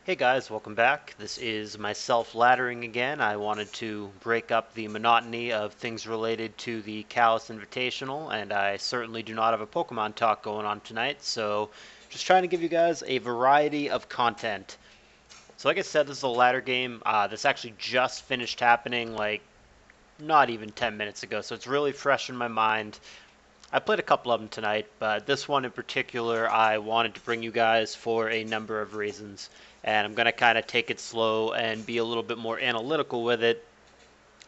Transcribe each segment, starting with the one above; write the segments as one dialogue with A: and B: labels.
A: Hey guys, welcome back. This is myself laddering again. I wanted to break up the monotony of things related to the CALLOUS Invitational, and I certainly do not have a Pokemon talk going on tonight, so just trying to give you guys a variety of content. So like I said, this is a ladder game. This actually just finished happening like not even 10 minutes ago, so it's really fresh in my mind. I played a couple of them tonight, but this one in particular I wanted to bring you guys for a number of reasons. And I'm going to kind of take it slow and be a little bit more analytical with it,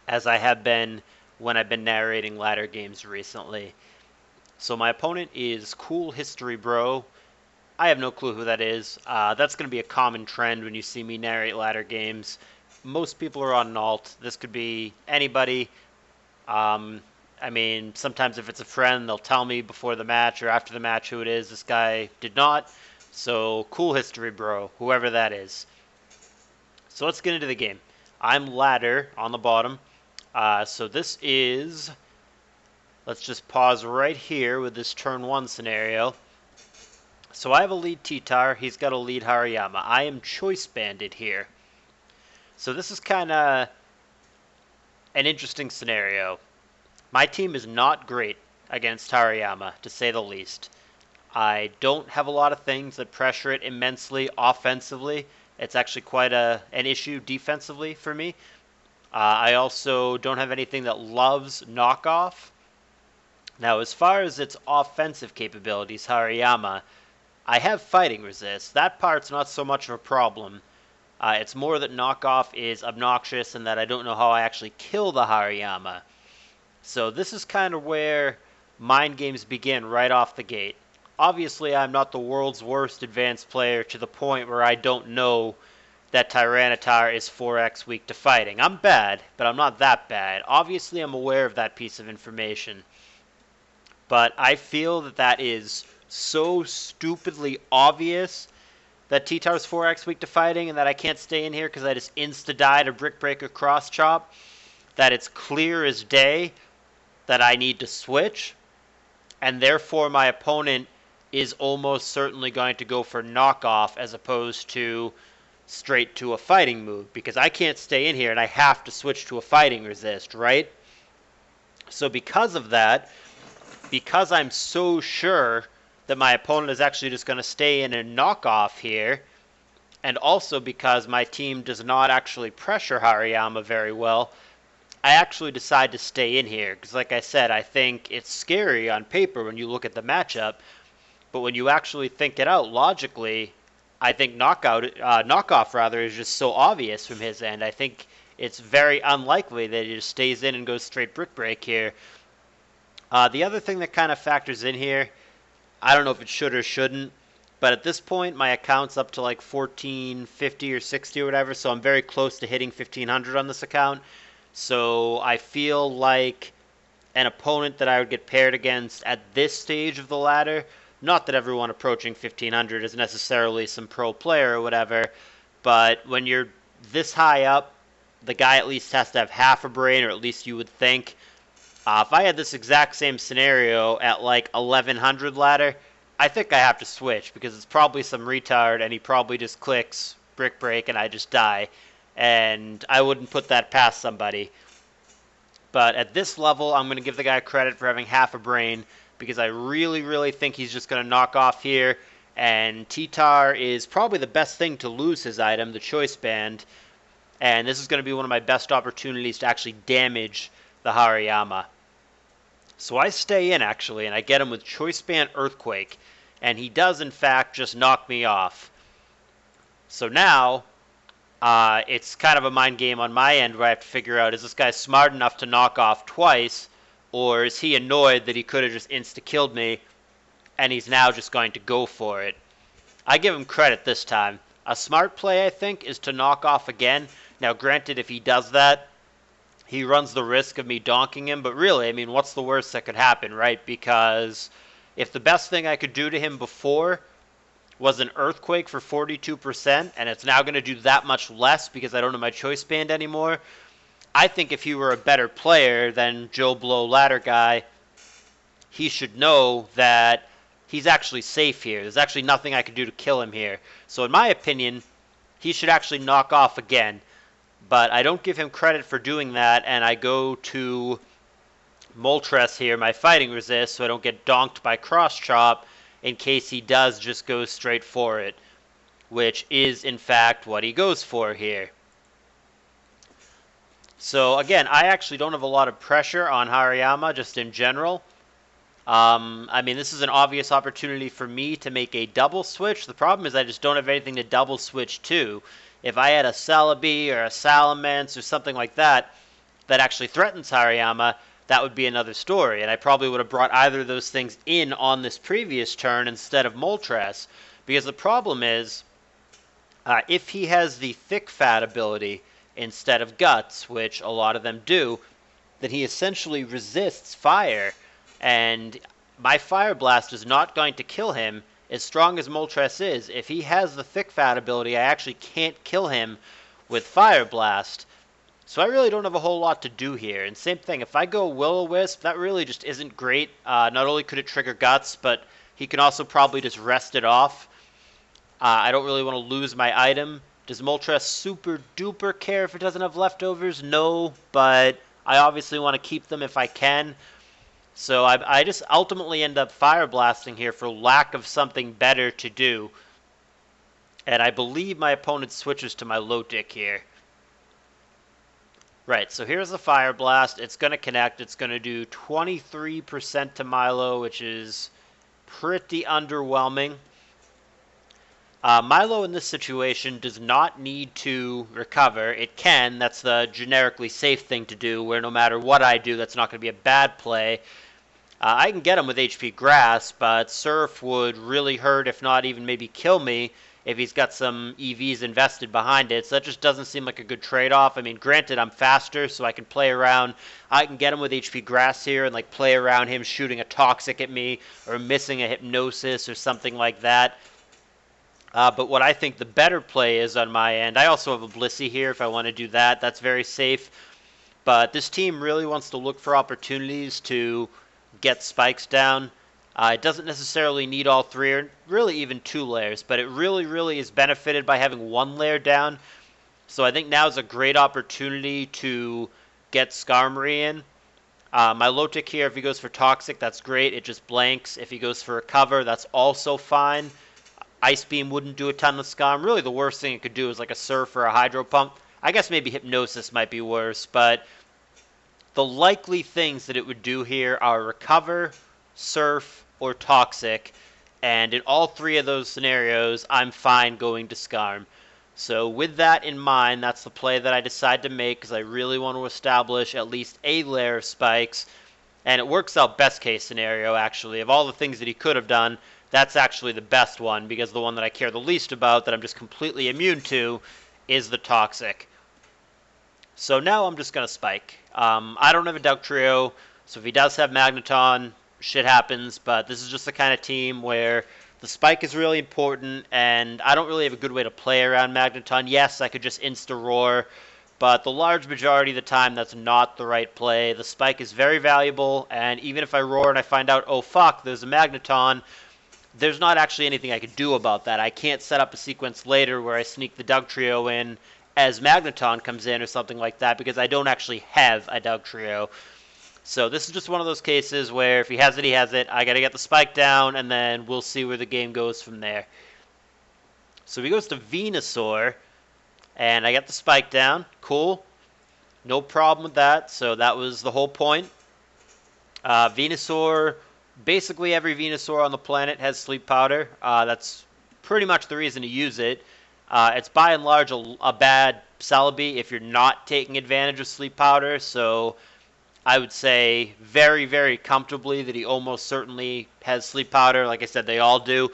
A: as I have been when I've been narrating ladder games recently. So my opponent is CoolHistoryBro. I have no clue who that is. That's going to be a common trend when you see me narrate ladder games. Most people are on an alt. This could be anybody. I mean, sometimes if it's a friend, they'll tell me before the match or after the match who it is. This guy did not. So, CoolHistoryBro, whoever that is. So let's get into the game. I'm ladder on the bottom. So this is... Let's just pause right here with this turn 1 scenario. So I have a lead T-Tar. He's got a lead Hariyama. I am choice banded here. So this is kind of an interesting scenario. My team is not great against Hariyama, to say the least. I don't have a lot of things that pressure it immensely offensively. It's actually quite an issue defensively for me. I also don't have anything that loves knockoff. Now, as far as its offensive capabilities, Hariyama, I have fighting resist. That part's not so much of a problem. It's more that knockoff is obnoxious and that I don't know how I actually kill the Hariyama. So this is kind of where mind games begin right off the gate. Obviously, I'm not the world's worst advanced player to the point where I don't know that Tyranitar is 4x weak to fighting. I'm bad, but I'm not that bad. Obviously, I'm aware of that piece of information. But I feel that that is so stupidly obvious that T-Tar's 4x weak to fighting and that I can't stay in here because I just insta-die to Brick Breaker Cross Chop, that it's clear as day that I need to switch, and therefore my opponent is almost certainly going to go for knockoff as opposed to straight to a fighting move, because I can't stay in here and I have to switch to a fighting resist, right? So because of that, because I'm so sure that my opponent is actually just going to stay in and knock off here, and also because my team does not actually pressure Hariyama very well, I actually decide to stay in here, because like I said, I think it's scary on paper when you look at the matchup, but when you actually think it out logically, I think knockoff rather, is just so obvious from his end. I think it's very unlikely that he just stays in and goes straight Brick Break here. The other thing that kind of factors in here, I don't know if it should or shouldn't, but at this point my account's up to like 1450 or 60 or whatever, so I'm very close to hitting 1500 on this account. So I feel like an opponent that I would get paired against at this stage of the ladder, not that everyone approaching 1500 is necessarily some pro player or whatever, but when you're this high up, the guy at least has to have half a brain, or at least you would think. If I had this exact same scenario at like 1100 ladder, I think I have to switch, because it's probably some retard and he probably just clicks Brick Break and I just die. And I wouldn't put that past somebody. But at this level, I'm going to give the guy credit for having half a brain, because I really, really think he's just going to knock off here. And T-Tar is probably the best thing to lose his item, the Choice Band. And this is going to be one of my best opportunities to actually damage the Hariyama. So I stay in, actually, and I get him with Choice Band Earthquake. And he does, in fact, just knock me off. So now, it's kind of a mind game on my end where I have to figure out, is this guy smart enough to knock off twice, or is he annoyed that he could have just insta-killed me, and he's now just going to go for it? I give him credit this time. A smart play, I think, is to knock off again. Now, granted, if he does that, he runs the risk of me donking him, but really, I mean, what's the worst that could happen, right? Because if the best thing I could do to him before was an Earthquake for 42%, and it's now going to do that much less because I don't have my Choice Band anymore, I think if he were a better player than Joe Blow Ladder Guy, he should know that he's actually safe here. There's actually nothing I could do to kill him here. So in my opinion, he should actually knock off again. But I don't give him credit for doing that, and I go to Moltres here, my fighting resist, so I don't get donked by Cross Chop in case he does just go straight for it, which is in fact what he goes for here. So again, I actually don't have a lot of pressure on Hariyama just in general. I mean, this is an obvious opportunity for me to make a double switch. The problem is I just don't have anything to double switch to. If I had a Celebi or a Salamence or something like that that actually threatens Hariyama, that would be another story. And I probably would have brought either of those things in on this previous turn instead of Moltres. Because the problem is, if he has the Thick Fat ability instead of Guts, which a lot of them do, then he essentially resists fire. And my Fire Blast is not going to kill him, as strong as Moltres is. If he has the Thick Fat ability, I actually can't kill him with Fire Blast. So I really don't have a whole lot to do here. And same thing, if I go Will-O-Wisp, that really just isn't great. Not only could it trigger Guts, but he can also probably just rest it off. I don't really want to lose my item. Does Moltres super duper care if it doesn't have leftovers? No, but I obviously want to keep them if I can. So I just ultimately end up Fire Blasting here for lack of something better to do. And I believe my opponent switches to my Lotic here. Right, so here's the Fire Blast. It's going to connect. It's going to do 23% to Milo, which is pretty underwhelming. Milo in this situation does not need to recover. It can. That's the generically safe thing to do, where no matter what I do, that's not going to be a bad play. I can get him with HP Grass, but Surf would really hurt, if not even maybe kill me, if he's got some EVs invested behind it. So that just doesn't seem like a good trade-off. I mean, granted, I'm faster, so I can play around. I can get him with HP Grass here and like play around him shooting a Toxic at me or missing a Hypnosis or something like that. But what I think the better play is on my end, I also have a Blissey here if I want to do that. That's very safe. But this team really wants to look for opportunities to get spikes down. It doesn't necessarily need all three, or really even 2 layers, but it really is benefited by having 1 layer down. So I think now is a great opportunity to get Skarmory in. My Lotic here, if he goes for Toxic, that's great. It just blanks. If he goes for Recover, that's also fine. Ice Beam wouldn't do a ton of Skarm. Really, the worst thing it could do is like a Surf or a Hydro Pump. I guess maybe Hypnosis might be worse, but the likely things that it would do here are Recover, Surf, or Toxic, and in all 3 of those scenarios, I'm fine going to Skarm. So with that in mind, that's the play that I decide to make, because I really want to establish at least a layer of spikes, and it works out best case scenario, actually. Of all the things that he could have done, that's actually the best one, because the one that I care the least about, that I'm just completely immune to, is the Toxic. So now I'm just going to spike. I don't have a Dugtrio, so if he does have Magneton, shit happens, but this is just the kind of team where the spike is really important, and I don't really have a good way to play around Magneton. Yes, I could just Insta-Roar, but the large majority of the time, that's not the right play. The spike is very valuable, and even if I roar and I find out, oh fuck, there's a Magneton, there's not actually anything I could do about that. I can't set up a sequence later where I sneak the Dugtrio in as Magneton comes in or something like that, because I don't actually have a Dugtrio. So this is just one of those cases where if he has it, he has it. I got to get the spike down, and then we'll see where the game goes from there. So he goes to Venusaur, and I get the spike down. Cool. No problem with that. So that was the whole point. Venusaur, basically every Venusaur on the planet has Sleep Powder. That's pretty much the reason to use it. It's by and large a bad Celebi if you're not taking advantage of Sleep Powder. So I would say very comfortably that he almost certainly has Sleep Powder. Like I said, they all do.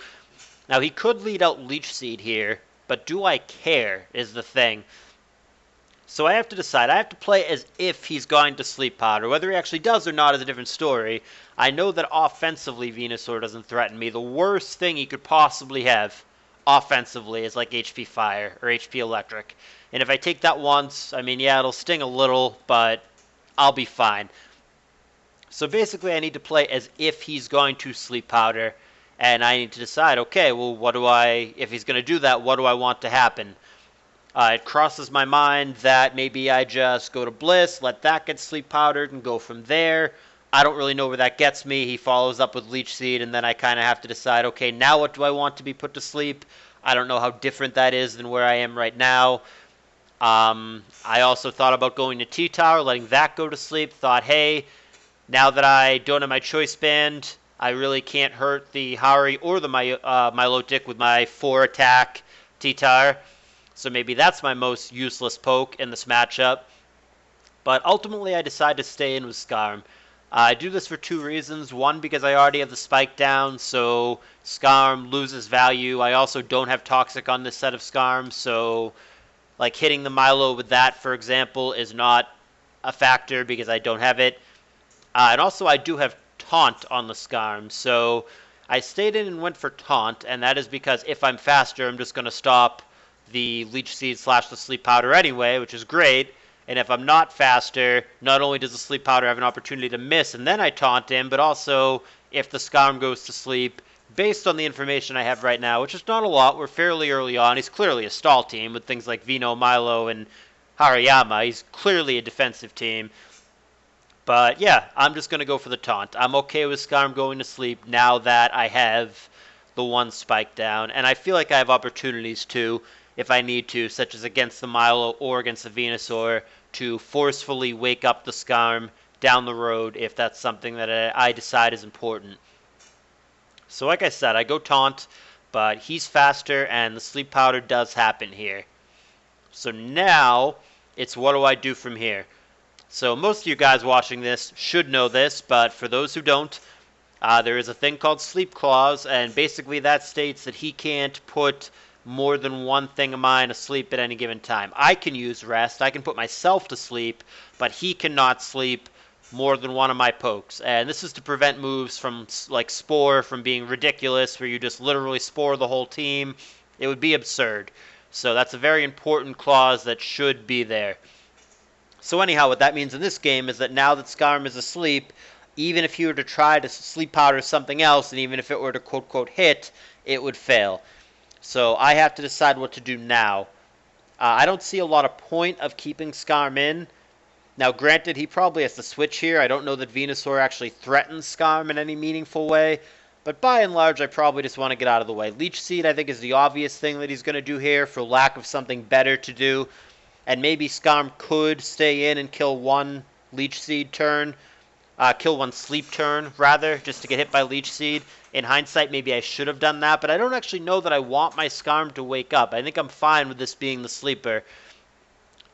A: Now, he could lead out Leech Seed here, but do I care is the thing. So I have to decide. I have to play as if he's going to Sleep Powder. Whether he actually does or not is a different story. I know that offensively Venusaur doesn't threaten me. The worst thing he could possibly have offensively is like HP Fire or HP Electric. And if I take that once, I mean, yeah, it'll sting a little, but I'll be fine. So basically I need to play as if he's going to Sleep Powder, and I need to decide, okay, well, if he's going to do that, what do I want to happen? It crosses my mind that maybe I just go to Bliss, let that get sleep powdered, and go from there. I don't really know where that gets me. He follows up with Leech Seed, and then I kind of have to decide, okay, now what do I want to be put to sleep? I don't know how different that is than where I am right now. I also thought about going to T-Tower, letting that go to sleep. Thought, hey, now that I don't have my Choice Band, I really can't hurt the Hari or the Milotic with my 4 attack T-Tower. So maybe that's my most useless poke in this matchup. But ultimately, I decide to stay in with Scarm. I do this for 2 reasons. One, because I already have the spike down, so Scarm loses value. I also don't have Toxic on this set of Scarm, so like hitting the Milo with that, for example, is not a factor because I don't have it. And also, I do have Taunt on the Scarm, so I stayed in and went for Taunt, and that is because if I'm faster, I'm just going to stop the Leech Seed / the Sleep Powder anyway, which is great. And if I'm not faster, not only does the Sleep Powder have an opportunity to miss, and then I taunt him, but also if the Scarm goes to sleep, based on the information I have right now, which is not a lot, we're fairly early on. He's clearly a stall team with things like Vino, Milo, and Hariyama. He's clearly a defensive team. But yeah, I'm just going to go for the taunt. I'm okay with Scarm going to sleep now that I have the 1 spike down, and I feel like I have opportunities too, if I need to, such as against the Milo or against the Venusaur, to forcefully wake up the Scarm down the road if that's something that I decide is important. So like I said, I go Taunt, but he's faster, and the Sleep Powder does happen here. So now, it's what do I do from here? So most of you guys watching this should know this, but for those who don't, there is a thing called Sleep Clause, and basically that states that he can't put more than 1 thing of mine asleep at any given time. I can use rest, I can put myself to sleep, but he cannot sleep more than 1 of my pokes. And this is to prevent moves from, like Spore, from being ridiculous, where you just literally Spore the whole team. It would be absurd. So that's a very important clause that should be there. So anyhow, what that means in this game is that now that Scarm is asleep, even if he were to try to sleep powder something else, and even if it were to quote-quote hit, it would fail. So I have to decide what to do now. I don't see a lot of point of keeping Scarm in. Now, granted, he probably has to switch here. I don't know that Venusaur actually threatens Scarm in any meaningful way. But by and large, I probably just want to get out of the way. Leech Seed, I think, is the obvious thing that he's going to do here for lack of something better to do. And maybe Scarm could stay in and kill 1 Leech Seed turn. Kill 1 sleep turn, rather, just to get hit by Leech Seed. In hindsight, maybe I should have done that, but I don't actually know that I want my Scarm to wake up. I think I'm fine with this being the sleeper.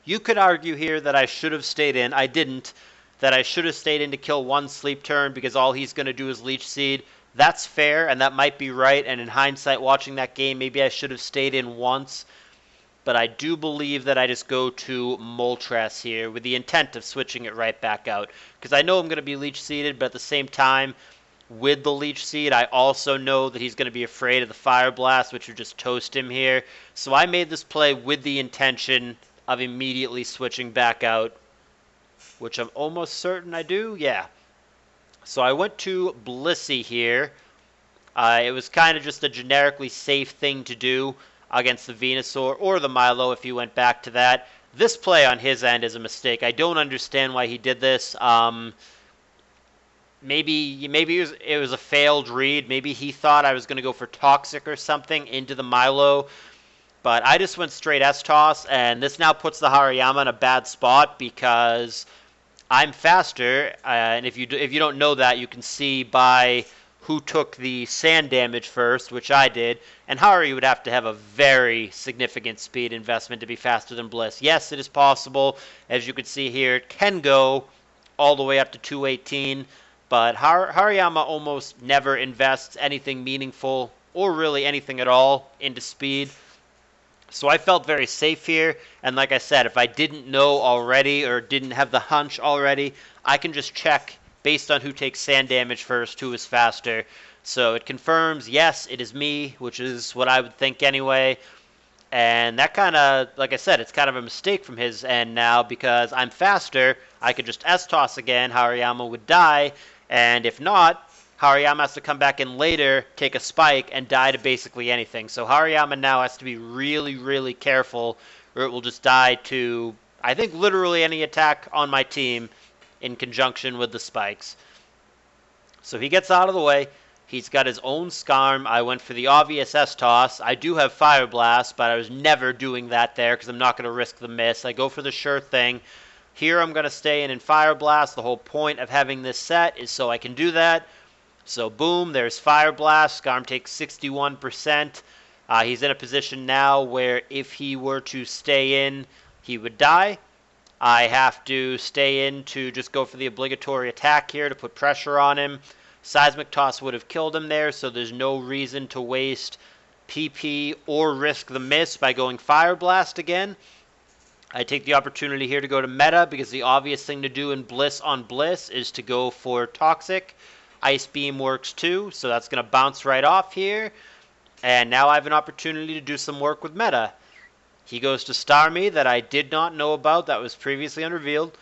A: You could argue here that I should have stayed in. I didn't. That I should have stayed in to kill 1 sleep turn because all he's going to do is Leech Seed. That's fair, and that might be right, and in hindsight, watching that game, maybe I should have stayed in once. But I do believe that I just go to Moltres here with the intent of switching it right back out. Because I know I'm going to be Leech Seeded, but at the same time, with the Leech Seed, I also know that he's going to be afraid of the Fire Blast, which would just toast him here. So I made this play with the intention of immediately switching back out, which I'm almost certain I do. Yeah. So I went to Blissey here. It was kind of just a generically safe thing to do against the Venusaur or the Milo if you went back to that. This play on his end is a mistake. I don't understand why he did this. Maybe it was a failed read. Maybe he thought I was going to go for Toxic or something into the Milo. But I just went straight S-Toss, and this now puts the Hariyama in a bad spot because I'm faster. And if you don't know that, you can see by who took the sand damage first, which I did. And Hari would have to have a very significant speed investment to be faster than Bliss. Yes, it is possible. As you can see here, it can go all the way up to 218. But Hariyama almost never invests anything meaningful or really anything at all into speed. So I felt very safe here, and like I said, if I didn't know already or didn't have the hunch already, I can just check based on who takes sand damage first, who is faster. So it confirms, yes, it is me, which is what I would think anyway. And that kind of, like I said, it's kind of a mistake from his end now because I'm faster. I could just S-Toss again, Hariyama would die, and if not, Hariyama has to come back in later, take a spike, and die to basically anything. So Hariyama now has to be really, really careful, or it will just die to, I think, literally any attack on my team in conjunction with the spikes. So he gets out of the way. He's got his own Scarm. I went for the obvious S-Toss. I do have Fire Blast, but I was never doing that there because I'm not going to risk the miss. I go for the sure thing. Here I'm going to stay in Fire Blast. The whole point of having this set is so I can do that. So boom, there's Fire Blast. Scarm takes 61%. He's in a position now where if he were to stay in, he would die. I have to stay in to just go for the obligatory attack here to put pressure on him. Seismic Toss would have killed him there, so there's no reason to waste PP or risk the miss by going Fire Blast again. I take the opportunity here to go to meta because the obvious thing to do in Bliss on Bliss is to go for Toxic. Ice Beam works too, so that's going to bounce right off here. And now I have an opportunity to do some work with meta. He goes to Starmie that I did not know about, that was previously unrevealed.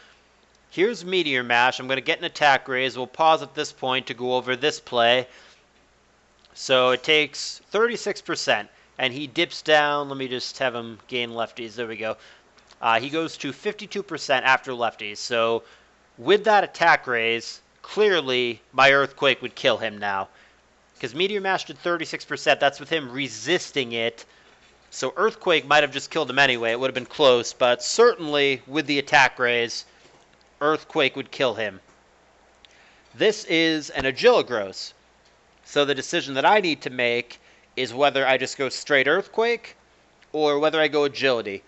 A: Here's Meteor Mash. I'm going to get an attack raise. We'll pause at this point to go over this play. So it takes 36%, and he dips down. Let me just have him gain lefties. There we go. He goes to 52% after lefties. So with that attack raise, clearly my Earthquake would kill him now. Because Meteor Mash did 36%. That's with him resisting it. So Earthquake might have just killed him anyway. It would have been close, but certainly with the attack raise, Earthquake would kill him. This is an Agiligros. So the decision that I need to make is whether I just go straight Earthquake or whether I go Agility.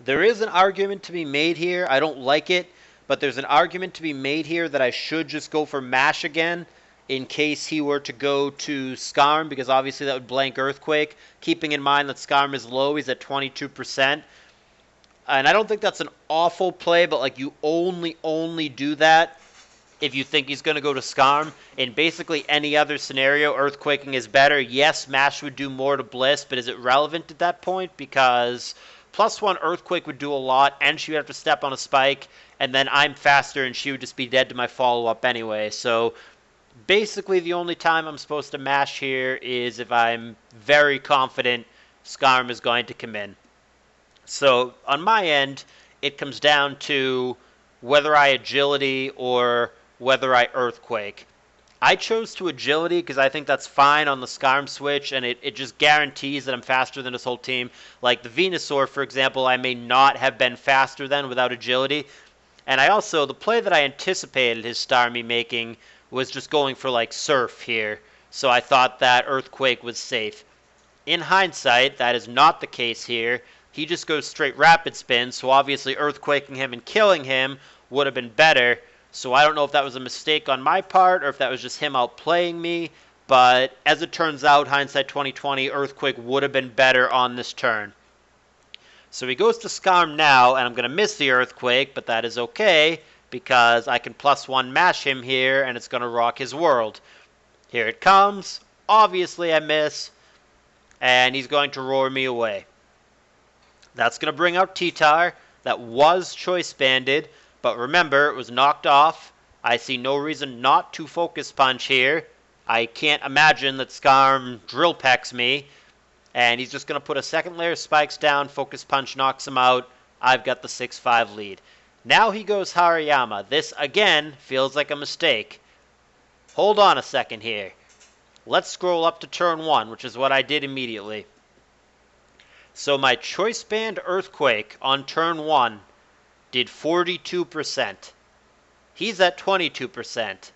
A: There is an argument to be made here. I don't like it, but there's an argument to be made here that I should just go for Mash again in case he were to go to Scarm, because obviously that would blank Earthquake, keeping in mind that Scarm is low, he's at 22%. And I don't think that's an awful play, but like you only do that if you think he's going to go to Scarm. In basically any other scenario, Earthquaking is better. Yes, Mash would do more to Bliss, but is it relevant at that point? Because +1 Earthquake would do a lot, and she would have to step on a spike, and then I'm faster, and she would just be dead to my follow-up anyway. So basically, the only time I'm supposed to mash here is if I'm very confident Scarm is going to come in. So on my end, it comes down to whether I Agility or whether I Earthquake. I chose to Agility because I think that's fine on the Scarm switch, and it just guarantees that I'm faster than this whole team. Like the Venusaur, for example, I may not have been faster than without Agility. And I also, the play that I anticipated his Starmie making was just going for like Surf here. So I thought that Earthquake was safe. In hindsight, that is not the case here. He just goes straight Rapid Spin, so obviously Earthquaking him and killing him would have been better. So I don't know if that was a mistake on my part or if that was just him outplaying me. But as it turns out, hindsight 2020, Earthquake would have been better on this turn. So he goes to Scarm now, and I'm going to miss the Earthquake, but that is okay, because I can +1 mash him here, and it's going to rock his world. Here it comes. Obviously I miss, and he's going to roar me away. That's going to bring out T-Tar. That was Choice Banded, but remember, it was knocked off. I see no reason not to Focus Punch here. I can't imagine that Scarm Drill Pecks me, and he's just going to put a second layer of spikes down. Focus Punch knocks him out. I've got the 6-5 lead. Now he goes Hariyama. This, again, feels like a mistake. Hold on a second here. Let's scroll up to turn 1, which is what I did immediately. So my Choice Band Earthquake on turn 1 did 42%. He's at 22%.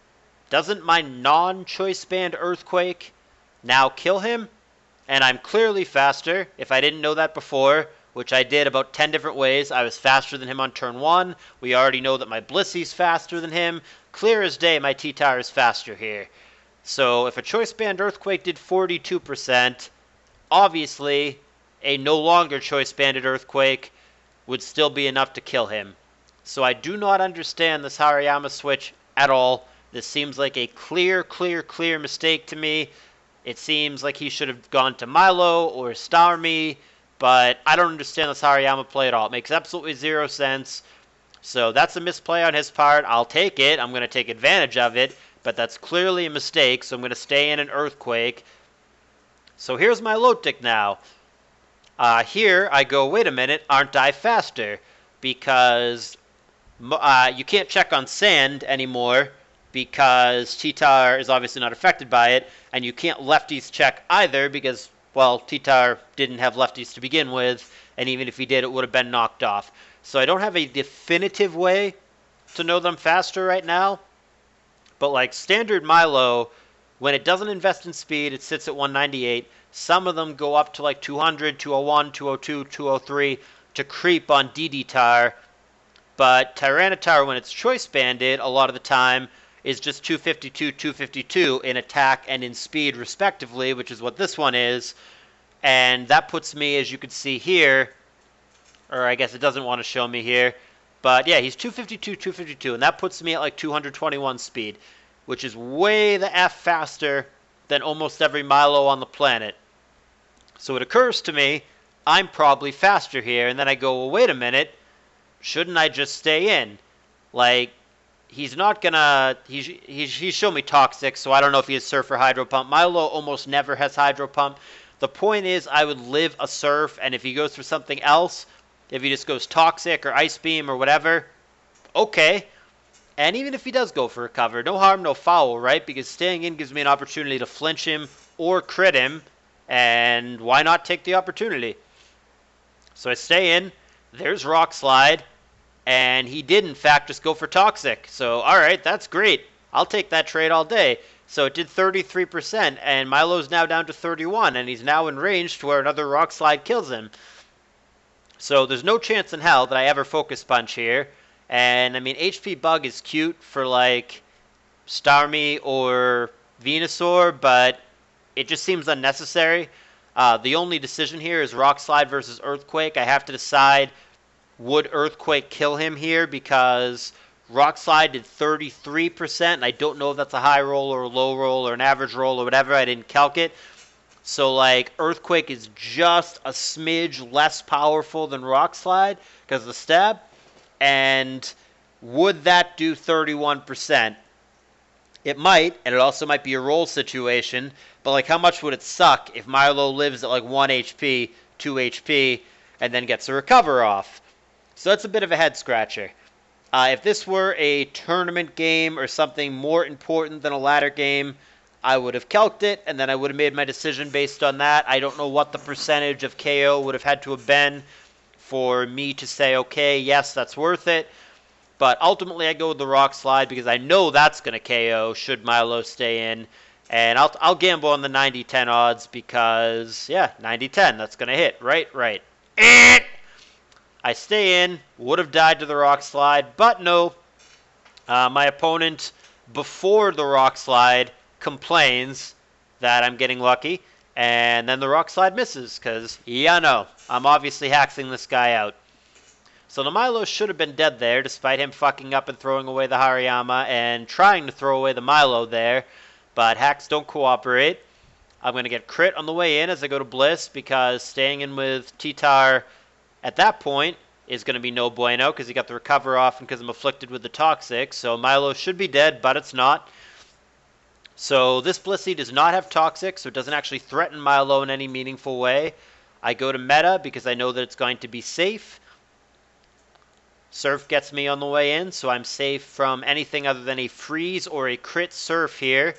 A: Doesn't my non-Choice Band Earthquake now kill him? And I'm clearly faster, if I didn't know that before, which I did about 10 different ways. I was faster than him on turn 1. We already know that my Blissey's faster than him. Clear as day, my T-Tar is faster here. So if a Choice Band Earthquake did 42%, obviously a no longer Choice Banded Earthquake would still be enough to kill him. So I do not understand this Hariyama switch at all. This seems like a clear mistake to me. It seems like he should have gone to Milo or Starmie, but I don't understand this Hariyama play at all. It makes absolutely zero sense. So that's a misplay on his part. I'll take it. I'm going to take advantage of it, but that's clearly a mistake, so I'm going to stay in an Earthquake. So here's my low tick now. Here I go, wait a minute, aren't I faster? Because you can't check on sand anymore because T-Tar is obviously not affected by it, and you can't lefties check either because, well, T-Tar didn't have lefties to begin with, and even if he did, it would have been knocked off. So I don't have a definitive way to know that I'm faster right now, but like standard Milo, when it doesn't invest in speed, it sits at 198. Some of them go up to like 200, 201, 202, 203 to creep on DD-Tar, but Tyranitar, when it's choice banded, a lot of the time is just 252, 252 in attack and in speed respectively, which is what this one is. And that puts me, as you can see here, or I guess it doesn't want to show me here, but yeah, he's 252, 252, and that puts me at like 221 speed, which is way the F faster than almost every Milo on the planet. So it occurs to me, I'm probably faster here, and then I go, well, wait a minute, shouldn't I just stay in? Like, he's not gonna, he's shown me Toxic, so I don't know if he has Surf or Hydro Pump. Milo almost never has Hydro Pump. The point is, I would live a Surf, and if he goes for something else, if he just goes Toxic or Ice Beam or whatever, okay. And even if he does go for a cover, no harm, no foul, right? Because staying in gives me an opportunity to flinch him or crit him, and why not take the opportunity? So I stay in, there's Rock Slide, and he did in fact just go for Toxic. So alright, that's great. I'll take that trade all day. So it did 33%, and Milo's now down to 31, and he's now in range to where another Rock Slide kills him. So there's no chance in hell that I ever Focus Punch here. And I mean, HP Bug is cute for like Starmie or Venusaur, but it just seems unnecessary. The only decision here is Rock Slide versus Earthquake. I have to decide, would Earthquake kill him here? Because Rock Slide did 33%, and I don't know if that's a high roll or a low roll or an average roll or whatever. I didn't calc it. So, like, Earthquake is just a smidge less powerful than Rock Slide because of the stab. And would that do 31%? It might, and it also might be a roll situation, but, like, how much would it suck if Milo lives at, like, 1 HP, 2 HP, and then gets a recover off? So that's a bit of a head-scratcher. If this were a tournament game or something more important than a ladder game, I would have calced it, and then I would have made my decision based on that. I don't know what the percentage of KO would have had to have been for me to say, okay, yes, that's worth it. But ultimately, I go with the Rock Slide because I know that's going to KO should Milo stay in. And I'll gamble on the 90-10 odds because, yeah, 90-10, that's going to hit. Right. I stay in, would have died to the Rock Slide, but no. My opponent, before the Rock Slide, complains that I'm getting lucky, and then the Rock Slide misses, because, yeah, no, I'm obviously hacking this guy out. So the Milo should have been dead there, despite him fucking up and throwing away the Hariyama, and trying to throw away the Milo there, but hacks don't cooperate. I'm going to get crit on the way in as I go to Bliss, because staying in with T-Tar at that point is going to be no bueno, because he got the recover off and because I'm afflicted with the Toxic, so Milo should be dead, but it's not. So this Blissey does not have Toxic, so it doesn't actually threaten Milo in any meaningful way. I go to Meta because I know that it's going to be safe. Surf gets me on the way in, so I'm safe from anything other than a freeze or a crit Surf here.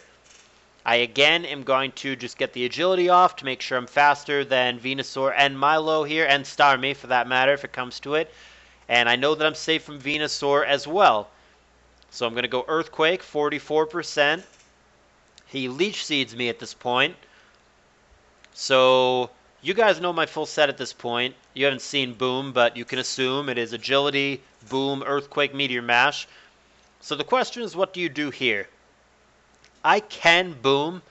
A: I again am going to just get the agility off to make sure I'm faster than Venusaur and Milo here, and Starmie for that matter if it comes to it. And I know that I'm safe from Venusaur as well. So I'm going to go Earthquake, 44%. He Leech Seeds me at this point. So you guys know my full set at this point. You haven't seen Boom, but you can assume it is Agility, Boom, Earthquake, Meteor Mash. So the question is, what do you do here? I can Boom,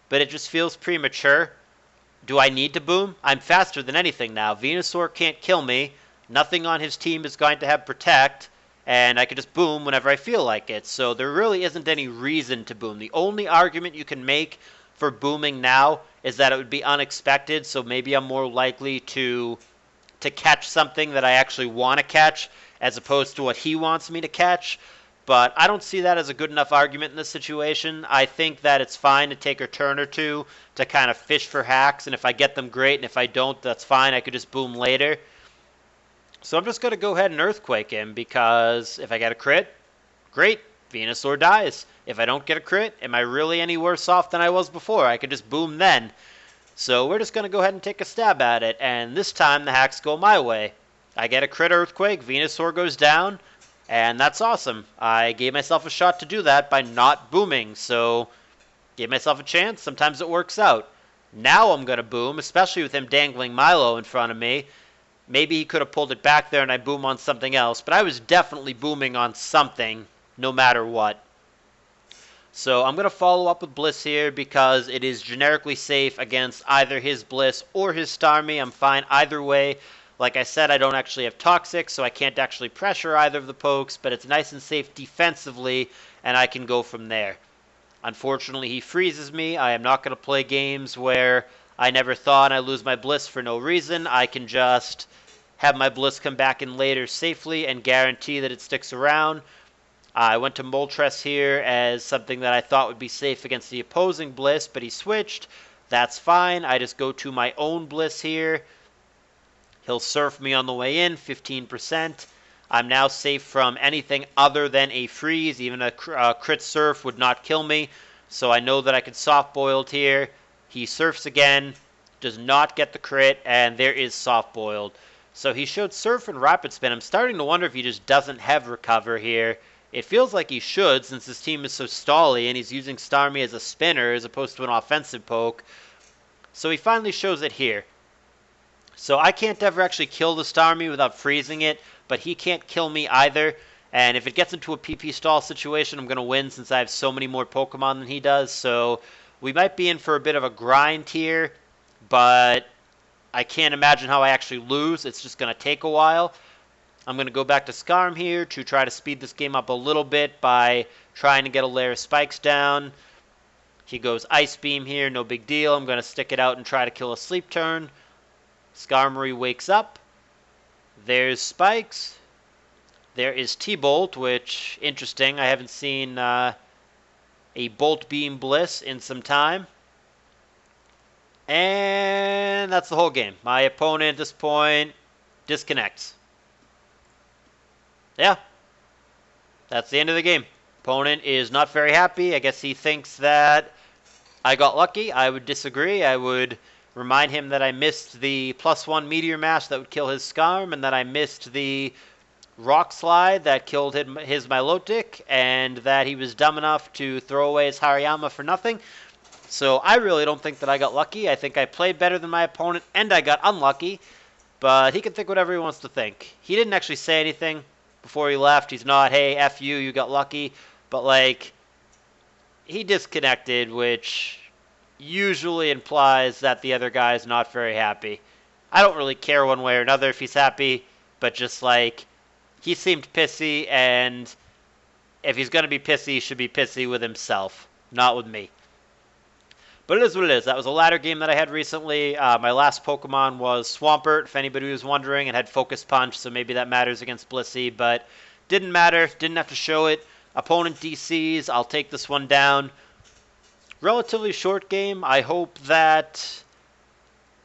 A: but it just feels premature. Do I need to Boom? I'm faster than anything now. Venusaur can't kill me. Nothing on his team is going to have Protect. And I can just Boom whenever I feel like it. So there really isn't any reason to Boom. The only argument you can make for booming now is that it would be unexpected, so maybe I'm more likely to catch something that I actually want to catch as opposed to what he wants me to catch. but I don't see that as a good enough argument in this situation. I think that it's fine to take a turn or two to kind of fish for hacks, and if I get them, great, and if I don't, that's fine. I could just boom later. So I'm just going to go ahead and Earthquake him, because if I get a crit, great, Venusaur dies. If I don't get a crit, am I really any worse off than I was before? I could just boom then. So we're just going to go ahead and take a stab at it, and this time the hacks go my way. I get a crit Earthquake, Venusaur goes down, and that's awesome. I gave myself a shot to do that by not booming, so gave myself a chance. Sometimes it works out. Now I'm going to boom, especially with him dangling Milo in front of me. Maybe he could have pulled it back there and I boom on something else, but I was definitely booming on something, no matter what. So I'm going to follow up with Bliss here because it is generically safe against either his Bliss or his Starmie. I'm fine either way. Like I said, I don't actually have Toxic, so I can't actually pressure either of the pokes, but it's nice and safe defensively, and I can go from there. Unfortunately, he freezes me. I am not going to play games where I never thought I lose my Bliss for no reason. I can just have my Bliss come back in later safely and guarantee that it sticks around. I went to Moltres here as something that I thought would be safe against the opposing Bliss, but he switched. That's fine. I just go to my own Bliss here. He'll surf me on the way in, 15%. I'm now safe from anything other than a freeze. Even a crit surf would not kill me. So I know that I could soft-boiled here. He surfs again, does not get the crit, and there is soft-boiled. So he showed surf and rapid spin. I'm starting to wonder if he just doesn't have recover here. It feels like he should, since his team is so stally and he's using Starmie as a spinner as opposed to an offensive poke. So he finally shows it here. So I can't ever actually kill the Starmie without freezing it, but he can't kill me either. And if it gets into a PP stall situation, I'm going to win since I have so many more Pokemon than he does. So we might be in for a bit of a grind here, but I can't imagine how I actually lose. It's just going to take a while. I'm going to go back to Scarm here to try to speed this game up a little bit by trying to get a layer of spikes down. He goes Ice Beam here, no big deal. I'm going to stick it out and try to kill a Sleep Turn. Skarmory wakes up. There's Spikes. There is T-Bolt, which, interesting. I haven't seen a Bolt Beam Bliss in some time. And that's the whole game. My opponent at this point disconnects. Yeah, that's the end of the game. Opponent is not very happy. I guess he thinks that I got lucky. I would disagree. I would remind him that I missed the +1 Meteor Mash that would kill his Scarm, and that I missed the Rock Slide that killed his Milotic, and that he was dumb enough to throw away his Hariyama for nothing. So I really don't think that I got lucky. I think I played better than my opponent, and I got unlucky. But he can think whatever he wants to think. He didn't actually say anything before he left. He's not, hey, F you, you got lucky. But, like, he disconnected, which usually implies that the other guy is not very happy. I don't really care one way or another if he's happy, but just, like, he seemed pissy, and if he's going to be pissy, he should be pissy with himself, not with me. But it is what it is. That was a ladder game that I had recently. My last Pokemon was Swampert, if anybody was wondering, and had Focus Punch, so maybe that matters against Blissey, but didn't matter. Didn't have to show it. Opponent DCs. I'll take this one down. Relatively short game. I hope that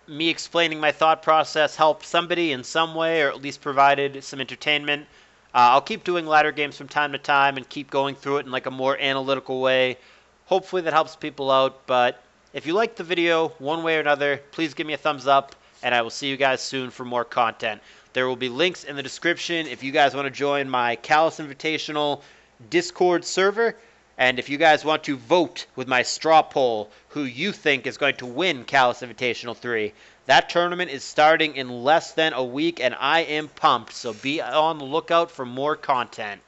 A: me explaining my thought process helped somebody in some way, or at least provided some entertainment. I'll keep doing ladder games from time to time and keep going through it in like a more analytical way. Hopefully that helps people out, but if you liked the video one way or another, please give me a thumbs up, and I will see you guys soon for more content. There will be links in the description if you guys want to join my CALLOUS Invitational Discord server, and if you guys want to vote with my straw poll who you think is going to win CALLOUS Invitational 3. That tournament is starting in less than a week, and I am pumped, so be on the lookout for more content.